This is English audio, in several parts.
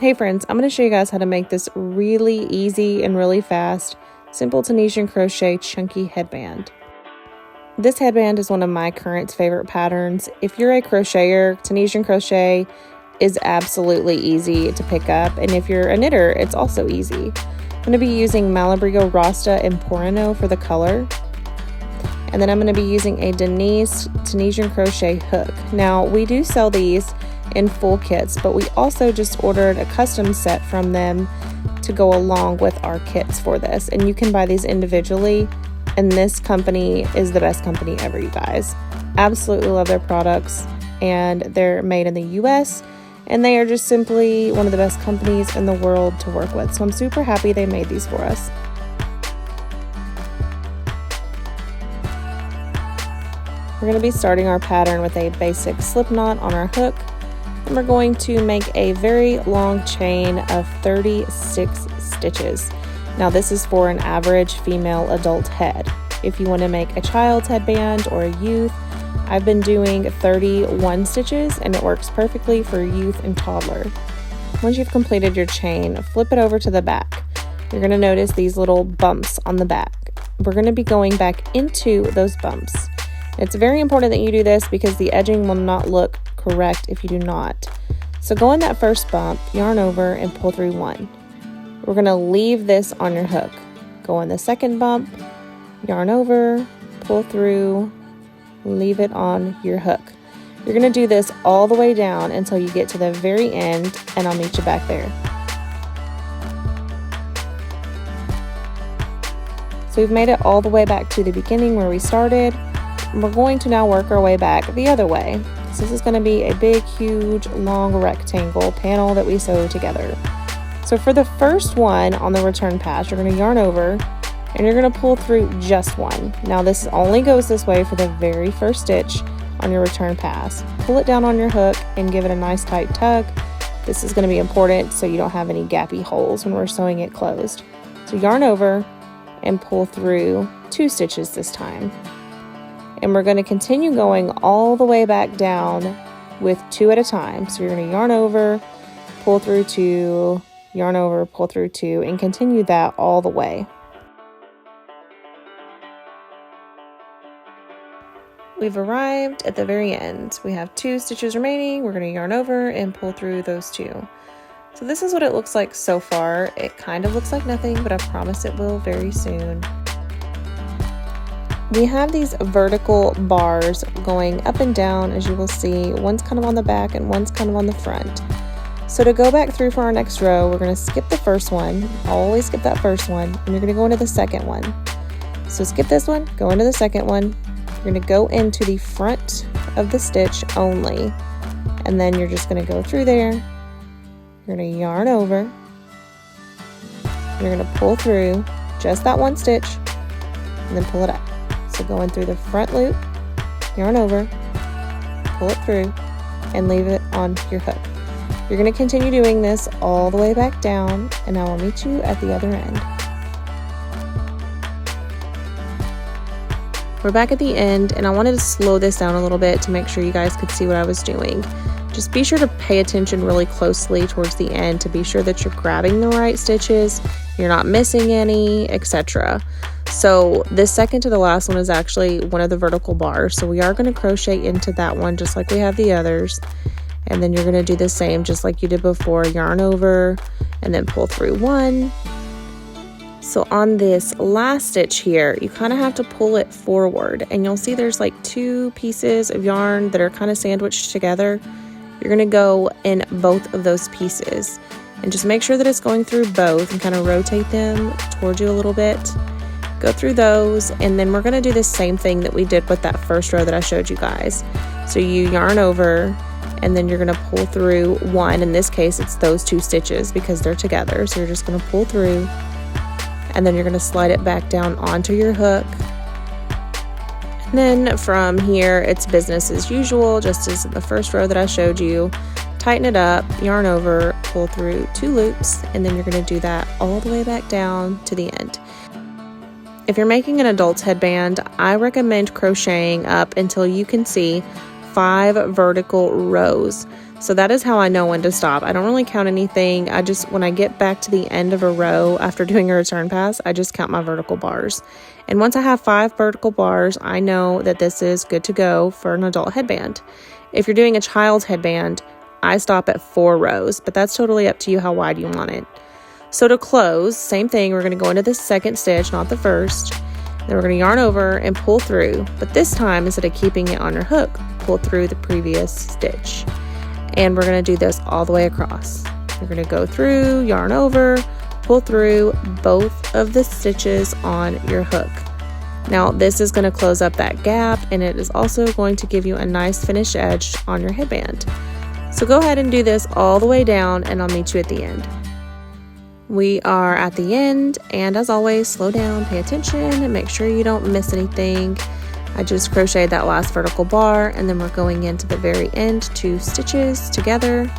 Hey friends, I'm going to show you guys how to make this really easy and really fast, simple Tunisian crochet chunky headband. This headband is one of my current favorite patterns. If you're a crocheter, Tunisian crochet is absolutely easy to pick up, and if you're a knitter, it's also easy. I'm going to be using Malabrigo Rasta and Porino for the color, and then I'm going to be using a Denise Tunisian crochet hook. Now, we do sell these in full kits, but we also just ordered a custom set from them to go along with our kits for this, and you can buy these individually, and this company is the best company ever, you guys. Absolutely love their products, and they're made in the US, and they are just simply one of the best companies in the world to work with, so I'm super happy they made these for us. We're going to be starting our pattern with a basic slip knot on our hook, and we're going to make a very long chain of 36 stitches. Now this is for an average female adult head. If you want to make a child's headband or a youth, I've been doing 31 stitches and it works perfectly for youth and toddler. Once you've completed your chain, flip it over to the back. You're going to notice these little bumps on the back. We're going to be going back into those bumps. It's very important that you do this because the edging will not look correct if you do not. So go in that first bump, yarn over, and pull through one. We're going to leave this on your hook. Go in the second bump, yarn over, pull through, leave it on your hook. You're going to do this all the way down until you get to the very end, and I'll meet you back there. So we've made it all the way back to the beginning where we started. We're going to now work our way back the other way. So this is going to be a big, huge, long rectangle panel that we sew together. So for the first one on the return pass, you're going to yarn over and you're going to pull through just one. Now this only goes this way for the very first stitch on your return pass. Pull it down on your hook and give it a nice tight tug. This is going to be important so you don't have any gappy holes when we're sewing it closed. So yarn over and pull through 2 stitches this time. And we're going to continue going all the way back down with 2 at a time. So you're going to yarn over, pull through 2, yarn over, pull through 2, and continue that all the way. We've arrived at the very end. We have 2 stitches remaining. We're going to yarn over and pull through those 2. So this is what it looks like so far. It kind of looks like nothing, but I promise it will very soon. We have these vertical bars going up and down, as you will see. One's kind of on the back and one's kind of on the front. So to go back through for our next row, we're going to skip the first one. Always skip that first one, and you're going to go into the second one. So skip this one, go into the second one. You're going to go into the front of the stitch only, and then you're just going to go through there. You're going to yarn over. You're going to pull through just that one stitch, and then pull it up. So going through the front loop, yarn over, pull it through, and leave it on your hook. You're going to continue doing this all the way back down, and I will meet you at the other end. We're back at the end, and I wanted to slow this down a little bit to make sure you guys could see what I was doing. Just be sure to pay attention really closely towards the end to be sure that you're grabbing the right stitches, you're not missing any, etc. So this second to the last one is actually one of the vertical bars. So we are going to crochet into that one just like we have the others. And then you're going to do the same just like you did before. Yarn over and then pull through one. So on this last stitch here, you kind of have to pull it forward. And you'll see there's like 2 pieces of yarn that are kind of sandwiched together. You're going to go in both of those pieces. And just make sure that it's going through both and kind of rotate them towards you a little bit. Go through those, and then we're going to do the same thing that we did with that first row that I showed you guys. So you yarn over, and then you're going to pull through one. In this case, it's those 2 stitches because they're together. So you're just going to pull through, and then you're going to slide it back down onto your hook. And then from here, it's business as usual, just as the first row that I showed you. Tighten it up, yarn over, pull through 2 loops, and then you're going to do that all the way back down to the end. If you're making an adult's headband, I recommend crocheting up until you can see 5 vertical rows. So that is how I know when to stop. I don't really count anything. When I get back to the end of a row after doing a return pass, I just count my vertical bars. And once I have 5 vertical bars, I know that this is good to go for an adult headband. If you're doing a child's headband, I stop at 4 rows, but that's totally up to you how wide you want it. So to close, same thing, we're going to go into the second stitch, not the first. Then we're going to yarn over and pull through, but this time, instead of keeping it on your hook, pull through the previous stitch. And we're going to do this all the way across. You're going to go through, yarn over, pull through both of the stitches on your hook. Now this is going to close up that gap, and it is also going to give you a nice finished edge on your headband. So go ahead and do this all the way down, and I'll meet you at the end. We are at the end, and as always, slow down, pay attention, and make sure you don't miss anything. I just crocheted that last vertical bar, and then we're going into the very end, 2 stitches together.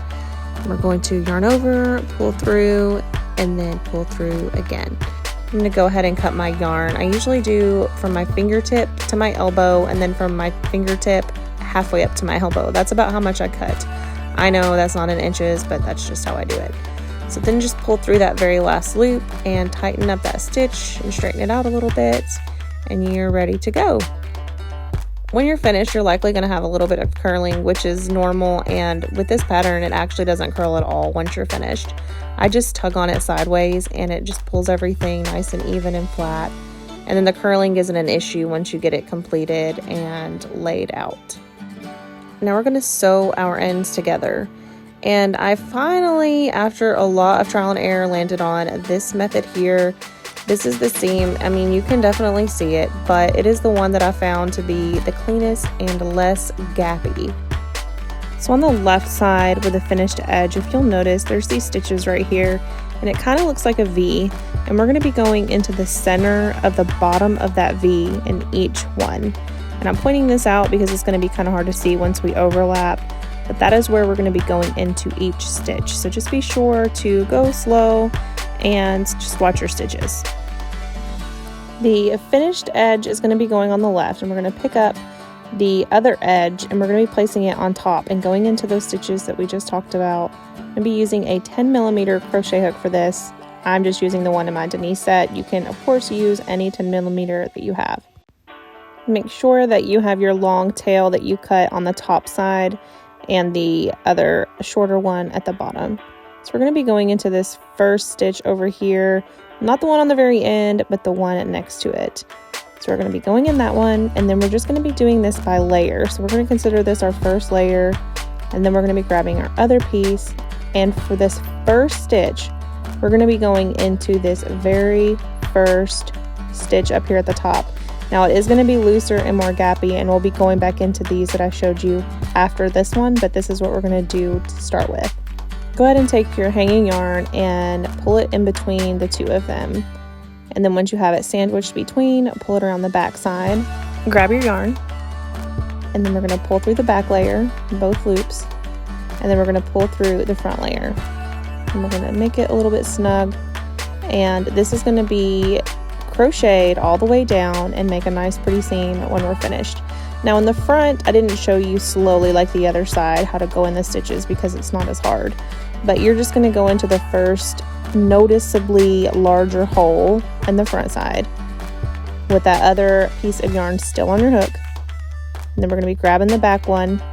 We're going to yarn over, pull through, and then pull through again. I'm going to go ahead and cut my yarn. I usually do from my fingertip to my elbow, and then from my fingertip halfway up to my elbow. That's about how much I cut. I know that's not in inches, but that's just how I do it. So then just pull through that very last loop and tighten up that stitch and straighten it out a little bit, and you're ready to go. When you're finished, you're likely going to have a little bit of curling, which is normal, and with this pattern, it actually doesn't curl at all once you're finished. I just tug on it sideways, and it just pulls everything nice and even and flat, and then the curling isn't an issue once you get it completed and laid out. Now we're going to sew our ends together. And I finally, after a lot of trial and error, landed on this method here. This is the seam. I mean, you can definitely see it, but it is the one that I found to be the cleanest and less gappy. So on the left side with the finished edge, if you'll notice, there's these stitches right here, and it kind of looks like a V. And we're going to be going into the center of the bottom of that V in each one. And I'm pointing this out because it's going to be kind of hard to see once we overlap. But that is where we're going to be going into each stitch. So just be sure to go slow and just watch your stitches. The finished edge is going to be going on the left, and we're going to pick up the other edge, and we're going to be placing it on top and going into those stitches that we just talked about. I'm going to be using a 10mm crochet hook for this. I'm just using the one in my Denise set. You can, of course, use any 10mm that you have. Make sure that you have your long tail that you cut on the top side and the other shorter one at the bottom. So we're going to be going into this first stitch over here, not the one on the very end, but the one next to it. So we're going to be going in that one, and then we're just going to be doing this by layer. So we're going to consider this our first layer, and then we're going to be grabbing our other piece, and for this first stitch, we're going to be going into this very first stitch up here at the top. Now it is going to be looser and more gappy, and we'll be going back into these that I showed you after this one, but this is what we're going to do to start with. Go ahead and take your hanging yarn and pull it in between the 2 of them. And then once you have it sandwiched between, pull it around the back side, grab your yarn, and then we're going to pull through the back layer, both loops, and then we're going to pull through the front layer. And we're going to make it a little bit snug, and this is going to be crocheted all the way down and make a nice pretty seam when we're finished. Now in the front, I didn't show you slowly like the other side how to go in the stitches because it's not as hard, but you're just going to go into the first noticeably larger hole in the front side with that other piece of yarn still on your hook, and then we're going to be grabbing the back one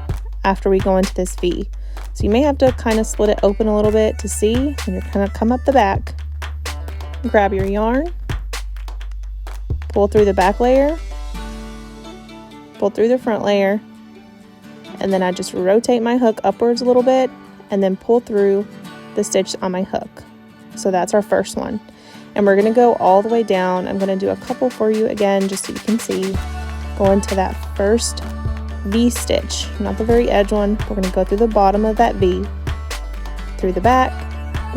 after we go into this V. So you may have to kind of split it open a little bit to see, and you're going to come up the back, grab your yarn, pull through the back layer, pull through the front layer, and then I just rotate my hook upwards a little bit and then pull through the stitch on my hook. So that's our first one. And we're going to go all the way down. I'm going to do a couple for you again just so you can see. Go into that first V stitch, not the very edge one. We're going to go through the bottom of that V, through the back,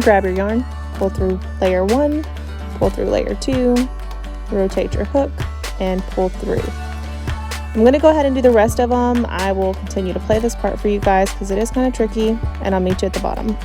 grab your yarn, pull through layer 1, pull through layer 2, rotate your hook, and pull through. I'm going to go ahead and do the rest of them. I will continue to play this part for you guys because it is kind of tricky, and I'll meet you at the bottom.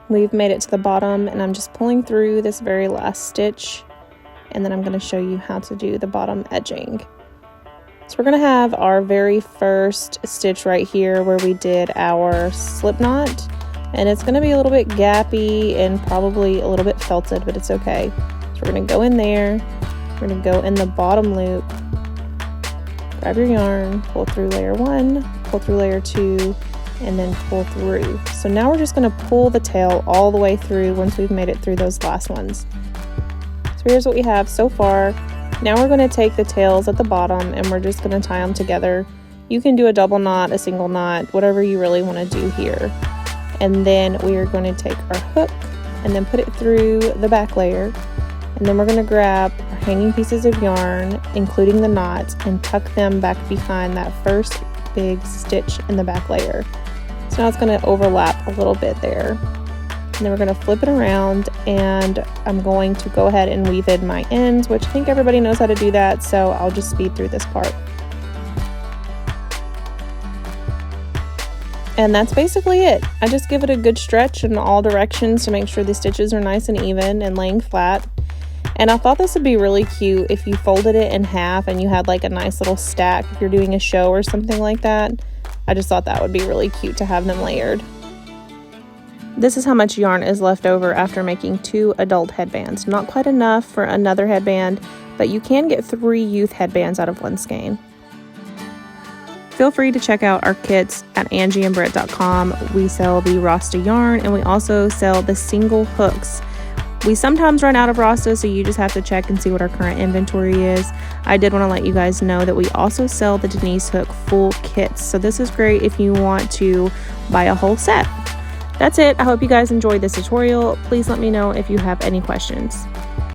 We've made it to the bottom, and I'm just pulling through this very last stitch, and then I'm going to show you how to do the bottom edging. So we're going to have our very first stitch right here where we did our slip knot, and it's going to be a little bit gappy and probably a little bit felted, but it's okay. So we're going to go in there, we're going to go in the bottom loop, grab your yarn, pull through layer 1, pull through layer 2, and then pull through. So now we're just going to pull the tail all the way through once we've made it through those last ones. So here's what we have so far. Now we're going to take the tails at the bottom and we're just going to tie them together. You can do a double knot, a single knot, whatever you really want to do here. And then we are going to take our hook and then put it through the back layer. And then we're going to grab our hanging pieces of yarn, including the knots, and tuck them back behind that first big stitch in the back layer. So now it's going to overlap a little bit there. And then we're going to flip it around, and I'm going to go ahead and weave in my ends, which I think everybody knows how to do that, so I'll just speed through this part. And that's basically it. I just give it a good stretch in all directions to make sure the stitches are nice and even and laying flat. And I thought this would be really cute if you folded it in half and you had like a nice little stack if you're doing a show or something like that. I just thought that would be really cute to have them layered. This is how much yarn is left over after making 2 adult headbands. Not quite enough for another headband, but you can get 3 youth headbands out of one skein. Feel free to check out our kits at angieandbritt.com. We sell the Rasta yarn, and we also sell the single hooks. We sometimes run out of Rasta, so you just have to check and see what our current inventory is. I did want to let you guys know that we also sell the Denise hook full kits, so this is great if you want to buy a whole set. That's it. I hope you guys enjoyed this tutorial. Please let me know if you have any questions.